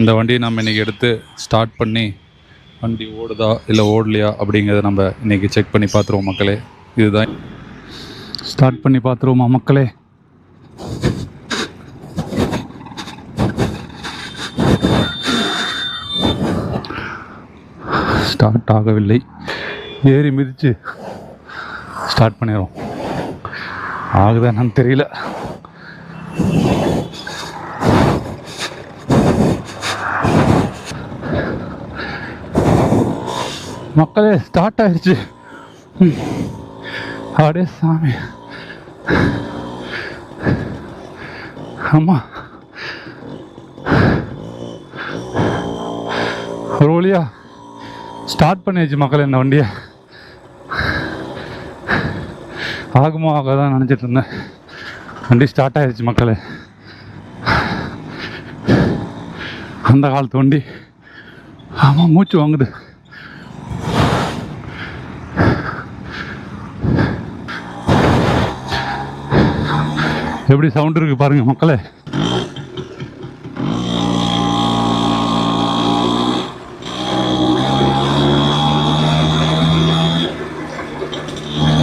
இந்த வண்டியை நம்ம இன்றைக்கி எடுத்து ஸ்டார்ட் பண்ணி வண்டி ஓடுதா இல்லை ஓடலையா அப்படிங்கிறத நம்ம இன்றைக்கி செக் பண்ணி பார்த்துருவோம் மக்களே. இதுதான் ஸ்டார்ட் பண்ணி பார்த்துருவோமா மக்களே. ஸ்டார்ட் ஆகவில்லை. ஏறி மிதித்து ஸ்டார்ட் பண்ணிடுறோம். ஆகுதா என்னன்னு தெரியல. மக்களே ஸ்டார்ட் ஆயிடுச்சு. அடே சாமி, ஆமாம் ஒரு வழியா ஸ்டார்ட் பண்ணியாச்சு மக்களே. இந்த வண்டியை ஆகுமோ ஆகாதான் நினச்சிட்டு இருந்தேன். வண்டி ஸ்டார்ட் ஆயிடுச்சு மக்களே. அந்த காலத்து வண்டி. ஆமாம், மூச்சு வாங்குது. எப்படி சவுண்ட் இருக்கு பாருங்க மக்களே.